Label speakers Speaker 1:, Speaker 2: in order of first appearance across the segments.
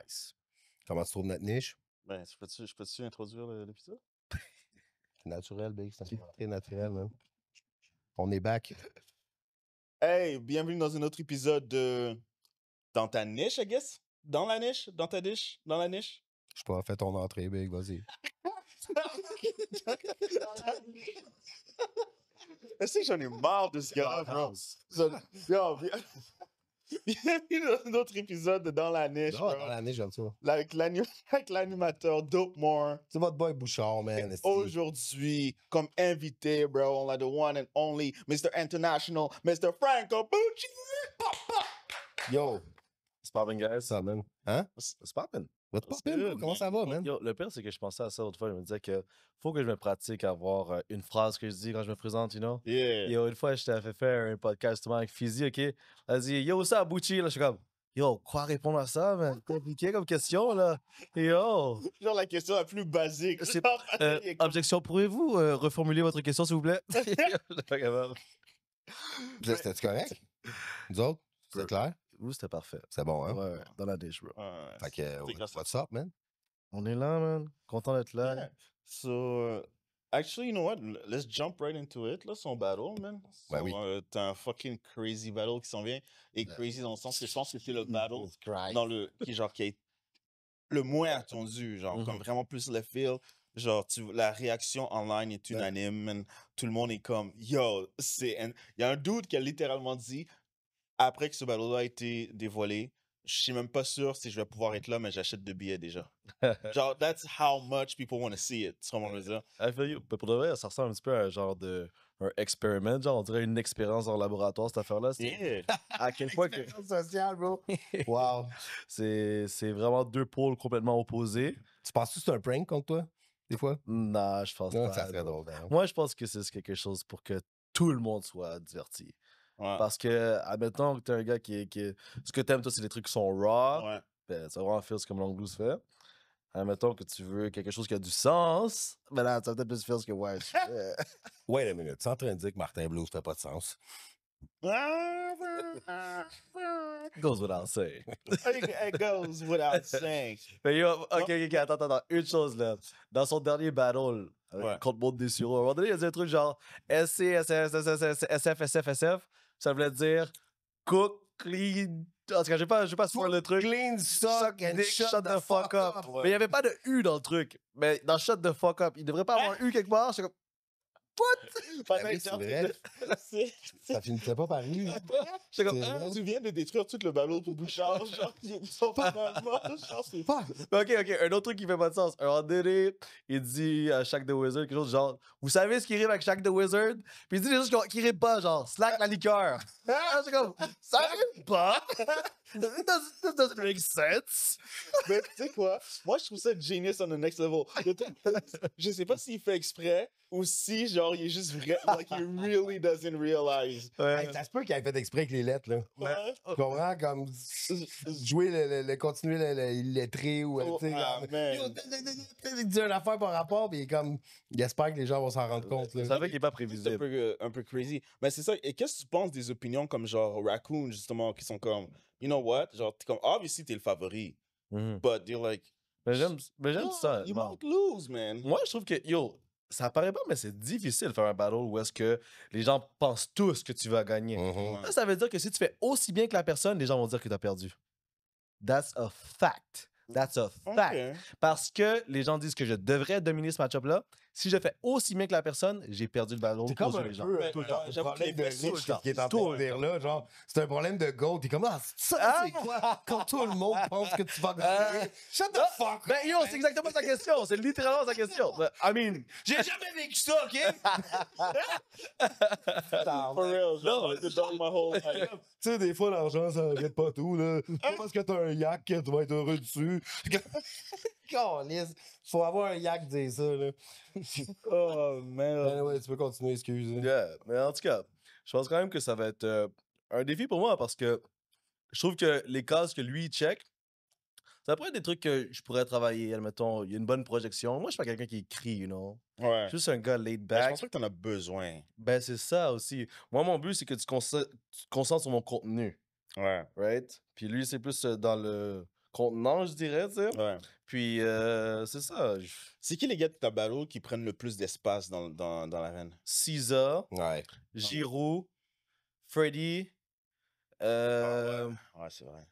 Speaker 1: Nice. Comment tu trouves notre niche?
Speaker 2: Ben, je peux-tu introduire l'épisode?
Speaker 1: C'est naturel, Big. C'est très naturel, man. On est back.
Speaker 2: Hey, bienvenue dans un autre épisode de Dans ta niche, I guess? Dans la niche? Dans ta niche? Dans la niche?
Speaker 1: Je sais pas, fais ton entrée, Big. Vas-y.
Speaker 2: Je sais que j'en ai marre de ce gars-là, bro. Yo, bienvenue dans un autre épisode de Dans la niche,
Speaker 1: Non,
Speaker 2: bro.
Speaker 1: dans la niche, j'aime ça.
Speaker 2: Avec l'animateur Dope More.
Speaker 1: C'est votre boy Bouchard, man. esti.
Speaker 2: Aujourd'hui, comme invité, bro, on a the one and only Mr. International, Mr. Franco Bucci.
Speaker 1: Yo,
Speaker 3: C'est poppin', guys.
Speaker 1: ça, man. Hein?
Speaker 3: C'est poppin'.
Speaker 1: What's
Speaker 2: What's
Speaker 1: poppin',
Speaker 2: good,
Speaker 1: bro? Comment
Speaker 2: man?
Speaker 1: ça va, man?
Speaker 3: Yo, le pire, c'est que je pensais à ça l'autre fois. Je me disais que faut que je me pratique à avoir une phrase que je dis quand je me présente, you know?
Speaker 2: Yeah.
Speaker 3: Yo, une fois, je t'avais fait faire un podcast justement avec Fizzy, OK? Elle a dit, yo, ça, Bucci? Là, je suis comme, yo, quoi répondre à ça, man? Compliqué comme question, là. Yo.
Speaker 2: Genre la question la plus basique.
Speaker 3: C'est-
Speaker 2: Genre, il est comme-
Speaker 3: Objection, pourriez-vous reformuler votre question, s'il vous plaît? Je suis pas capable.
Speaker 1: C'était correct? Nous autres? C'est clair?
Speaker 3: Vous, c'était parfait.
Speaker 1: C'est bon, hein?
Speaker 3: Ouais, dans la dish, bro.
Speaker 2: Ouais,
Speaker 1: Fait que,
Speaker 2: c'est grâce à
Speaker 1: what's up, man?
Speaker 3: On est là, man. Content d'être là.
Speaker 2: Yeah. So, actually, you know what? Let's jump right into it. Là, son battle, man.
Speaker 1: Ouais, oui.
Speaker 2: T'as un fucking crazy battle qui s'en vient. Et crazy dans le sens que je pense que c'est le battle
Speaker 1: Jesus Christ.
Speaker 2: dans qui a été le moins attendu. Genre,
Speaker 3: Mhm.
Speaker 2: comme vraiment plus le feel. Genre, la réaction online est unanime. Man. Tout le monde est comme, yo, il y a un dude qui a littéralement dit, après que ce battle-là a été dévoilé, je suis même pas sûr si je vais pouvoir être là, mais j'achète de billets déjà. Genre, that's how much people want to see it. C'est comment je veux dire.
Speaker 3: I feel you. Mais pour de vrai, ça ressemble un petit peu à un genre de un experiment, genre on dirait une expérience en laboratoire cette affaire-là. C'est
Speaker 2: Yeah.
Speaker 3: à quel point que
Speaker 1: social, bro. Wow.
Speaker 3: c'est vraiment deux pôles complètement opposés.
Speaker 1: Tu penses que c'est un prank contre toi, des fois?
Speaker 3: Non, je pense
Speaker 1: Non,
Speaker 3: pas.
Speaker 1: ça serait
Speaker 3: non.
Speaker 1: drôle, hein.
Speaker 3: Moi, je pense que c'est quelque chose pour que tout le monde soit diverti.
Speaker 2: Ouais.
Speaker 3: Parce que, admettons que t'es un gars ce que t'aimes, toi, c'est des trucs qui sont raw.
Speaker 2: Ouais.
Speaker 3: Ben, ça va vraiment faire ce que Long Blues fait. Admettons que tu veux quelque chose qui a du sens. Ben là, ça va peut-être plus faire ce que ouais.
Speaker 1: Wait a minute. Tu es en train de dire que Martin Blues fait pas de sens?
Speaker 3: Goes without saying.
Speaker 2: It goes without saying.
Speaker 3: Mais yo, ok, attends. Une chose là. Dans son dernier battle
Speaker 2: Ouais.
Speaker 3: contre Monde des Sureaux, à un moment donné, il a dit un truc genre SC, SF. Ça voulait dire cook, clean. En tout cas, je vais pas spoiler le truc.
Speaker 1: Clean, suck, and
Speaker 3: Dick,
Speaker 1: shut the fuck up.
Speaker 3: Mais il n'y avait pas de U dans le truc. Mais dans shut the fuck up, il devrait pas avoir un U quelque part. J'étais comme,
Speaker 2: Pendant
Speaker 1: oui,
Speaker 2: une
Speaker 1: c'est
Speaker 2: heure,
Speaker 1: vrai.
Speaker 2: c'est-
Speaker 1: Ça finissait pas par U.
Speaker 3: j'étais comme,
Speaker 1: C'est
Speaker 3: ah.
Speaker 1: vrai.
Speaker 2: Tu viens de détruire tout le ballon pour Bouchard. Genre, ils sont pas vraiment. Genre, c'est
Speaker 1: Fuck.
Speaker 3: Ok, un autre truc qui fait pas de sens. Un moment donné, il dit à Shaq the Wizard quelque chose genre, vous savez ce qui rime avec Shaq the Wizard? Puis il dit des choses qui riment pas, genre, slack la liqueur. Ah, c'est comme, ça rime pas. That doesn't make sense.
Speaker 2: Mais tu sais quoi? Moi, je trouve ça genius on the next level. Je sais pas s'il fait exprès ou si, genre, il est juste vrai. Like, he really doesn't realize.
Speaker 1: Hey, ça se peut qu'il ait fait exprès avec les lettres, là.
Speaker 2: Ouais.
Speaker 1: Tu comprends? Comme jouer continuer le illettré ou
Speaker 2: Oh,
Speaker 1: tu sais,
Speaker 2: ah,
Speaker 1: comme,
Speaker 2: man.
Speaker 1: Yo, il dit une affaire par rapport, puis comme il espère que les gens vont s'en rendre compte. Là.
Speaker 3: Ça fait qu'il est pas
Speaker 2: C'est un
Speaker 3: prévisible.
Speaker 2: peu, un peu crazy. Mais c'est ça. Et qu'est-ce que tu penses des opinions comme genre Raccoon, justement, qui sont comme, you know what? Genre, t'es comme, obviously, t'es le favori.
Speaker 3: Mhm.
Speaker 2: But you're like,
Speaker 3: Mais j'aime ça.
Speaker 2: You
Speaker 3: honnêtement.
Speaker 2: won't lose, man.
Speaker 3: Moi, je trouve que, yo, ça paraît pas, mais c'est difficile de faire un battle où est-ce que les gens pensent tous que tu vas gagner.
Speaker 1: Mhm.
Speaker 3: Ça veut dire que si tu fais aussi bien que la personne, les gens vont dire que tu as perdu. That's a fact. That's a fact.
Speaker 2: Ok.
Speaker 3: Parce que les gens disent que je devrais dominer ce match-up-là. Si je fais aussi bien que la personne, j'ai perdu le battle.
Speaker 1: C'est comme
Speaker 3: aux yeux
Speaker 1: un
Speaker 3: des gens.
Speaker 1: peu
Speaker 2: Tout le temps.
Speaker 1: le
Speaker 2: J'avoue
Speaker 1: problème
Speaker 2: qu'il
Speaker 1: de
Speaker 2: est fait
Speaker 1: Rich
Speaker 2: tout le
Speaker 1: qui est en
Speaker 3: temps.
Speaker 1: train de dire là. Genre, c'est un problème de GOAT. T'es comme, ça, c'est quoi? Quand tout le monde pense que tu vas gagner. Shut the fuck!
Speaker 3: Ben yo, c'est exactement sa question. C'est littéralement sa question. Ben, I mean,
Speaker 1: J'ai jamais vécu ça, OK?
Speaker 2: For real. Genre, c'est dans my whole life.
Speaker 1: Tu sais, des fois, l'argent, ça règle pas tout, là. Pas parce que t'as un yak que tu vas être heureux dessus. Calisse. Faut avoir un yak dire ça, là.
Speaker 2: Oh, man.
Speaker 1: Ouais, tu peux continuer, excuse.
Speaker 3: yeah. Mais en tout cas, je pense quand même que ça va être un défi pour moi parce que je trouve que les cases que lui check, ça pourrait être des trucs que je pourrais travailler. Admettons, il y a une bonne projection. Moi, je suis pas quelqu'un qui écrit, you know.
Speaker 2: Ouais.
Speaker 3: Je suis juste un gars laid
Speaker 2: Ben, je
Speaker 3: back.
Speaker 2: pense pas que t'en as besoin.
Speaker 3: Ben, c'est ça aussi. Moi, mon but, c'est que tu te concentres sur mon contenu,
Speaker 2: Ouais.
Speaker 3: right? Puis lui, c'est plus dans le contenant, je dirais, tu sais.
Speaker 2: Ouais.
Speaker 3: Puis, c'est ça.
Speaker 2: C'est qui les gars de ta battle qui prennent le plus d'espace dans l'arène?
Speaker 3: Cisa,
Speaker 1: Ouais.
Speaker 3: Giroud, Freddy,
Speaker 2: Ouais, c'est vrai.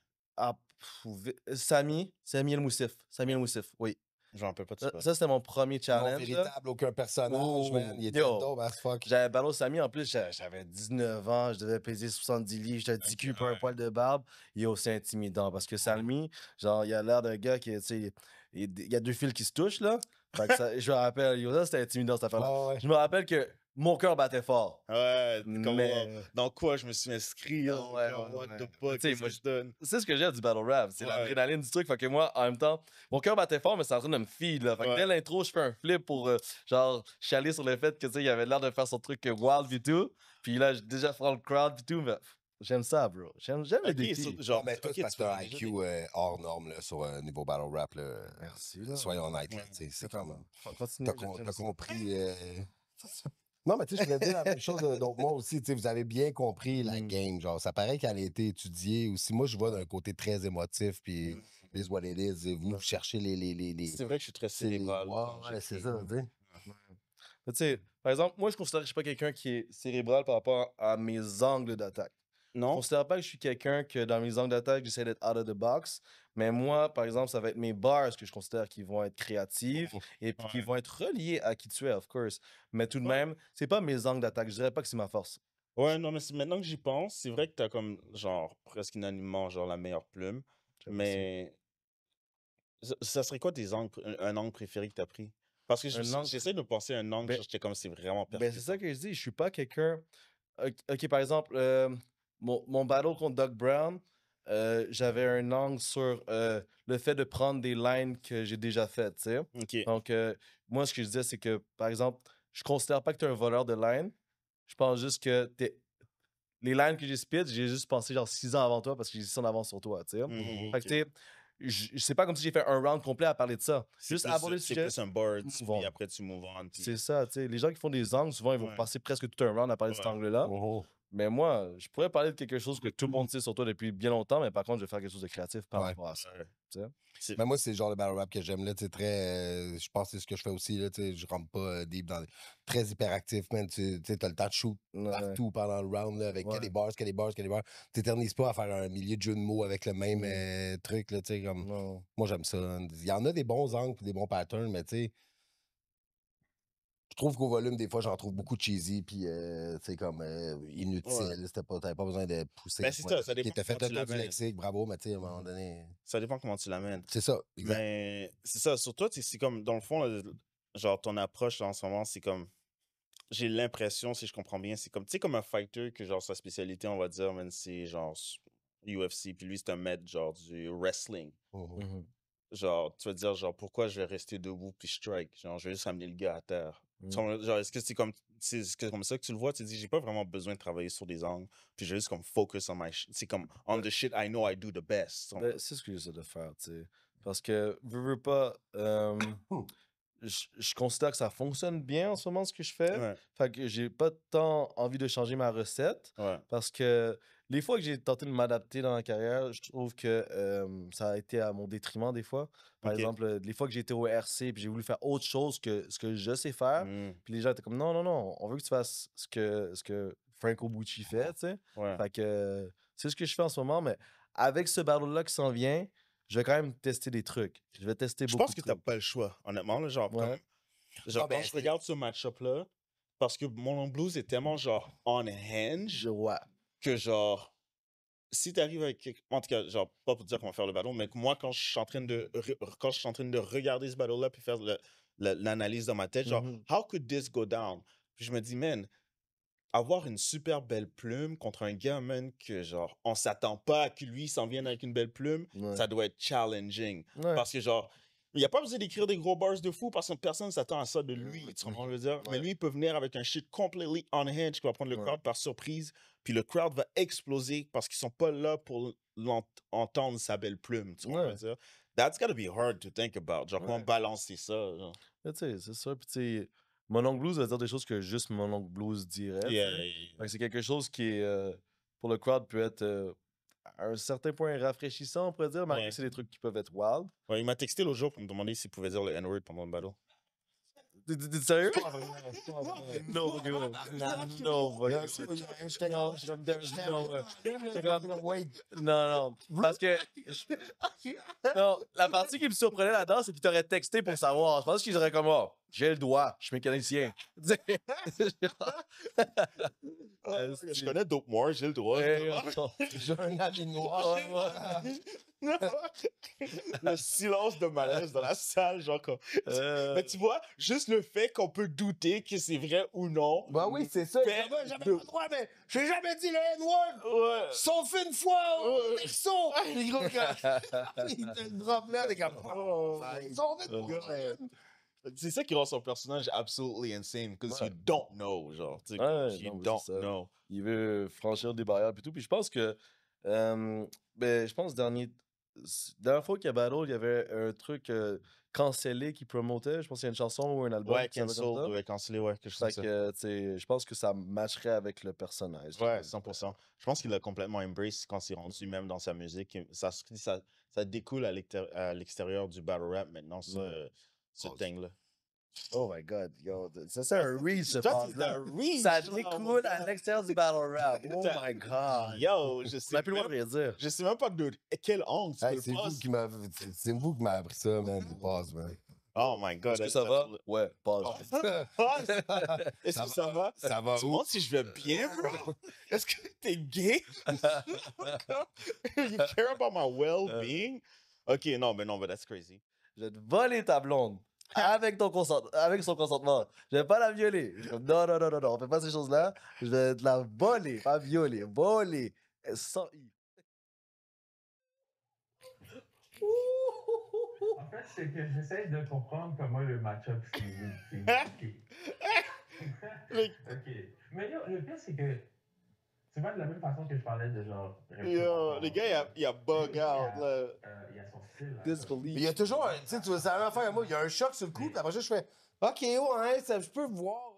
Speaker 3: Samy El Moussif. Samy El Moussif, oui.
Speaker 2: Je me rappelle pas de
Speaker 3: Ça,
Speaker 2: ça.
Speaker 3: ça, c'était mon premier
Speaker 1: Non
Speaker 3: challenge. là.
Speaker 1: véritable, aucun personnage,
Speaker 3: Oh,
Speaker 1: man. Il était
Speaker 3: yo.
Speaker 1: dope as fuck.
Speaker 3: J'avais battu Samy, en plus, j'avais 19 ans, je devais peser 70 livres, j'étais 10 cul pour un poil de barbe. Il est aussi intimidant parce que Samy, genre, il a l'air d'un gars qui, tu sais, il y a 2 fils qui se touchent, là. Fait que ça, je me rappelle, yo, ça, c'était intimidant, cette affaire-là.
Speaker 1: Ouais, ouais.
Speaker 3: Je me rappelle que mon cœur battait fort.
Speaker 2: Ouais, comme
Speaker 3: Mais-
Speaker 2: dans quoi je me suis inscrit, là,
Speaker 3: Ouais,
Speaker 2: comme,
Speaker 3: ouais,
Speaker 2: what
Speaker 3: ouais.
Speaker 2: the fuck,
Speaker 3: Tu sais,
Speaker 2: qu'est-ce
Speaker 3: moi,
Speaker 2: que je donne?
Speaker 3: C'est ce que j'aime du battle rap, c'est
Speaker 2: Ouais.
Speaker 3: l'adrénaline du truc. Fait que moi, en même temps, mon cœur battait fort, mais c'est en train de me feed. Là. Fait que
Speaker 2: Ouais.
Speaker 3: dès l'intro, je fais un flip pour genre chialer sur le fait que tu sais, il avait l'air de faire son truc wild et tout. Puis là, j'ai déjà fait le crowd et tout. Mais j'aime ça, bro. J'aime les
Speaker 2: Ok,
Speaker 3: défis.
Speaker 2: genre,
Speaker 1: Non, mais toi,
Speaker 2: ok,
Speaker 1: c'est parce
Speaker 2: tu
Speaker 1: que t'as un
Speaker 2: fais déjà
Speaker 1: IQ hors norme là, sur niveau battle rap. Là.
Speaker 3: Merci. Là.
Speaker 1: Soyons honnêtes. là,
Speaker 2: Ouais.
Speaker 1: tu sais, c'est
Speaker 3: Attends,
Speaker 1: comme...
Speaker 3: continue.
Speaker 1: T'as compris... Non, mais tu sais, je voulais dire la même chose. Donc, moi aussi, tu sais, vous avez bien compris la
Speaker 3: Mm.
Speaker 1: game. Genre, ça paraît qu'elle a été étudiée aussi. Moi, je vois d'un côté très émotif, puis
Speaker 2: Mm.
Speaker 1: is what it is. Et vous cherchez les...
Speaker 2: C'est vrai que je suis très
Speaker 1: c'est les-
Speaker 2: cérébral.
Speaker 1: Ouais, c'est ça, tu sais.
Speaker 3: Mais tu sais, par exemple, moi, je considère que je suis pas quelqu'un qui est cérébral par rapport à mes angles d'attaque. Je
Speaker 2: Non?
Speaker 3: considère pas que je suis quelqu'un que dans mes angles d'attaque, j'essaie d'être out of the box. Mais moi, par exemple, ça va être mes bars que je considère qui vont être créatifs et puis qui
Speaker 2: Ouais.
Speaker 3: vont être reliés à qui tu es, of course. Mais tout de
Speaker 2: Ouais.
Speaker 3: même, c'est pas mes angles d'attaque. Je dirais pas que c'est ma force.
Speaker 2: Ouais, non, mais maintenant que j'y pense, c'est vrai que t'as comme, genre, presque unanimement, genre, la meilleure plume. Mais ça serait quoi tes angles, un angle préféré que t'as pris? Parce que
Speaker 3: Un angle-
Speaker 2: j'essaie de penser à un angle,
Speaker 3: Ben-
Speaker 2: genre, j'étais comme, c'est vraiment
Speaker 3: Ben,
Speaker 2: parfait.
Speaker 3: c'est ça que je dis. Je suis pas quelqu'un. Ok, par exemple, mon battle contre Doug Brown, j'avais un angle sur le fait de prendre des lines que j'ai déjà faites, tu sais.
Speaker 2: Ok.
Speaker 3: Donc, moi, ce que je disais, c'est que, par exemple, je considère pas que tu es un voleur de lines. Je pense juste que les lines que j'ai spit, j'ai juste pensé genre 6 ans avant toi parce que j'ai 6 ans d'avance sur toi, tu sais.
Speaker 2: Mhm,
Speaker 3: Fait que,
Speaker 2: ok.
Speaker 3: tu sais, c'est pas comme si j'ai fait un round complet à parler de ça.
Speaker 2: C'est
Speaker 3: Juste
Speaker 2: plus-
Speaker 3: aborder le
Speaker 2: C'est
Speaker 3: sujet.
Speaker 2: plus un bird,
Speaker 3: move on.
Speaker 2: puis après tu move on. puis-
Speaker 3: C'est ça, tu sais. Les gens qui font des angles, souvent, ils vont
Speaker 2: Ouais.
Speaker 3: passer presque tout un round à parler de cet
Speaker 2: Ouais.
Speaker 3: angle-là.
Speaker 1: Mhm.
Speaker 3: Mais moi, je pourrais parler de quelque chose que tout le monde sait sur toi depuis bien longtemps, mais par contre, je vais faire quelque chose de créatif par
Speaker 1: Ouais.
Speaker 3: rapport à ça.
Speaker 2: Ouais.
Speaker 3: tu sais.
Speaker 2: C'est-
Speaker 1: Mais moi, c'est le genre de battle rap que j'aime, là, tu sais, très... je pense que c'est ce que je fais aussi, là, tu sais, je rentre pas deep dans... Très hyperactif, man, tu sais, t'as le temps de shoot
Speaker 3: Ouais.
Speaker 1: partout pendant le round, là, avec que
Speaker 3: Ouais.
Speaker 1: des bars, que des bars, que des bars. T'éternises pas à faire un millier de jeux de mots avec le même
Speaker 3: Mm.
Speaker 1: truc, là, tu sais, comme...
Speaker 3: Non.
Speaker 1: Moi, j'aime ça. Il y en a des bons angles pis des bons patterns, mais tu sais... Je trouve qu'au volume, des fois, j'en trouve beaucoup cheesy, puis c'est comme inutile.
Speaker 2: Ouais.
Speaker 1: T'avais pas besoin de pousser.
Speaker 2: Ben, c'est ça, ça dépend
Speaker 1: T'as fait
Speaker 2: comment
Speaker 1: un
Speaker 2: tu
Speaker 1: tour du
Speaker 2: l'amènes.
Speaker 1: lexique, bravo, mais tu sais, à un moment donné...
Speaker 2: Ça dépend comment tu l'amènes.
Speaker 1: C'est ça, exact.
Speaker 2: Mais c'est ça, sur toi, c'est comme, dans le fond, là, genre, ton approche là, en ce moment, c'est comme, j'ai l'impression, si je comprends bien, c'est comme, tu sais, comme un fighter que, genre, sa spécialité, on va dire, man, c'est genre UFC, puis lui, c'est un maître, genre, du wrestling.
Speaker 1: Mhm.
Speaker 3: Mhm.
Speaker 2: Genre, tu vas dire, genre, pourquoi je vais rester debout puis strike? Genre, je vais juste amener le gars à terre. Genre, est-ce que c'est comme ça que tu le vois? Tu te dis, j'ai pas vraiment besoin de travailler sur des angles, puis je vais juste comme focus on c'est comme, on the shit I know I do the best.
Speaker 3: Ben, c'est ce que j'essaie de faire, tu sais. Parce que, veux pas, je considère que ça fonctionne bien en ce moment, ce que je fais.
Speaker 2: Ouais,
Speaker 3: Fait que j'ai pas tant envie de changer ma recette.
Speaker 2: ouais.
Speaker 3: Parce que les fois que j'ai tenté de m'adapter dans ma carrière, je trouve que ça a été à mon détriment des fois. Par
Speaker 2: Ok.
Speaker 3: exemple, les fois que j'ai été au RC puis j'ai voulu faire autre chose que ce que je sais faire,
Speaker 2: Mm,
Speaker 3: puis les gens étaient comme non, non, non, on veut que tu fasses ce que Franco Bucci fait, tu sais.
Speaker 2: ouais.
Speaker 3: Fait que c'est ce que je fais en ce moment, mais avec ce battle-là qui s'en vient, je vais quand même tester des trucs. Je vais tester
Speaker 2: Je
Speaker 3: beaucoup
Speaker 2: pense
Speaker 3: de
Speaker 2: que t'as
Speaker 3: trucs.
Speaker 2: pas le choix, honnêtement. Là, genre,
Speaker 3: Ouais.
Speaker 2: genre
Speaker 1: Ah, ben,
Speaker 2: quand je regarde ce match-up-là, parce que mon blues est tellement genre on hinge
Speaker 3: Ouais.
Speaker 2: que genre, si t'arrives avec. En tout cas, genre, pas pour dire qu'on va faire le battle, mais que moi, quand je suis en train de, quand je suis en train de regarder ce battle-là puis faire l'analyse dans ma tête, genre,
Speaker 3: Mhm.
Speaker 2: how could this go down? Puis je me dis, man, avoir une super belle plume contre un gars, man, que genre, on s'attend pas à que lui s'en vienne avec une belle plume,
Speaker 3: Ouais.
Speaker 2: ça doit être challenging.
Speaker 3: Ouais.
Speaker 2: Parce que genre, il n'y a pas besoin d'écrire des gros bars de fou parce que personne ne s'attend à ça de lui, tu comprends ce que je veux dire? Mais
Speaker 3: Ouais.
Speaker 2: lui, il peut venir avec un shit completely unhinged qui va prendre le
Speaker 3: Ouais.
Speaker 2: crowd par surprise, puis le crowd va exploser parce qu'ils sont pas là pour entendre sa belle plume, tu comprends ce que je veux dire? That's gotta be hard to think about. Genre, comment
Speaker 3: Ouais.
Speaker 2: balancer ça? Genre.
Speaker 3: Mais tu sais, c'est ça. Puis tu sais, mon oncle blues va dire des choses que juste mon oncle blues dirait. tu sais.
Speaker 2: Yeah,
Speaker 3: Fait que c'est quelque chose qui est, pour le crowd peut être un certain point rafraîchissant, on pourrait dire, malgré
Speaker 2: Ouais.
Speaker 3: que c'est des trucs qui peuvent être wild.
Speaker 2: Ouais, il m'a texté l'autre jour pour me demander s'il pouvait dire le N-word pendant le battle.
Speaker 3: T'es sérieux?
Speaker 1: Non,
Speaker 3: Non, parce que... Non, la partie qui me surprenait là-dedans, c'est qu'il t'aurait texté pour savoir. Je pense qu'il serait comme, oh, j'ai le doigt, je suis mécanicien.
Speaker 2: Je connais Dope More, j'ai le droit.
Speaker 1: J'ai un habit noir.
Speaker 2: Le silence de malaise dans la salle, genre comme... Mais tu vois, juste le fait qu'on peut douter que c'est vrai ou non.
Speaker 1: Bah oui, c'est ça.
Speaker 2: Fait
Speaker 1: J'avais
Speaker 2: de-
Speaker 1: pas le droit, mais j'ai jamais dit le N-word.
Speaker 2: Ouais.
Speaker 1: Sauf une fois au Texon. Les gros gars, il te le drop là, les gars. Sauf une fois.
Speaker 2: C'est ça qui rend son personnage absolutely insane, because
Speaker 3: Ouais.
Speaker 2: you don't know, genre. Tu sais,
Speaker 3: Ouais,
Speaker 2: you
Speaker 3: non, mais
Speaker 2: don't
Speaker 3: c'est ça.
Speaker 2: know.
Speaker 3: Il veut franchir des barrières et tout. Puis je pense que, je pense dernière fois qu'il y a battle, il y avait un truc cancellé qui promotait. Je pense qu'il y a une chanson ou un album
Speaker 2: Ouais,
Speaker 3: qui s'appelle comme ça.
Speaker 2: cancel, ouais, cancellé, ouais, quelque chose comme
Speaker 3: Fait
Speaker 2: ça.
Speaker 3: que, tu sais, je pense que ça matcherait avec le personnage.
Speaker 2: Ouais, 100%. Je pense qu'il l'a complètement embrace quand c'est rendu même dans sa musique. Ça découle à l'extérieur du battle rap maintenant, ce
Speaker 1: Oh,
Speaker 2: thing-là.
Speaker 3: Oh my god, yo, ça c'est un reach, ce
Speaker 2: Toi, c'est
Speaker 3: là.
Speaker 2: un reach,
Speaker 3: Ça
Speaker 2: là,
Speaker 3: découle à l'extérieur du battle rap. Oh
Speaker 2: T'as-
Speaker 3: my god.
Speaker 2: Yo,
Speaker 3: On n'a plus le droit de rien dire.
Speaker 2: je sais même pas de quel angle tu
Speaker 1: Hey,
Speaker 2: peux
Speaker 1: c'est
Speaker 2: le
Speaker 1: vous
Speaker 2: passer.
Speaker 1: qui m'avez appris ça, man. Les passes, man.
Speaker 2: Oh my god.
Speaker 3: Est-ce que ça va? Ouais, passe.
Speaker 2: Est-ce que ça va?
Speaker 1: Ça va
Speaker 2: Tu
Speaker 1: où?
Speaker 2: montres si je vais bien, bro? Est-ce que t'es gay? You care about my well-being? Ok, non, mais that's crazy.
Speaker 3: Je vais te voler ta blonde avec son consentement. Je vais pas la violer. Je suis comme, non, on fait pas ces choses-là. Je vais te la voler, pas violer, voler. Sans i.
Speaker 4: En fait, c'est que j'essaie de comprendre comment le match-up c'est compliqué. Ok. Mais yo, le pire, c'est que tu vois, de la même façon que je parlais de genre.
Speaker 2: Yo, le gars, il a bug out, là.
Speaker 4: Il y a son style. là.
Speaker 3: Disbelief.
Speaker 1: Mais il y a toujours un. Tu sais, tu vois, c'est la même affaire. Moi, il y a un choc sur le coup, puis après ça, je fais OK, ouais, ça, je peux voir.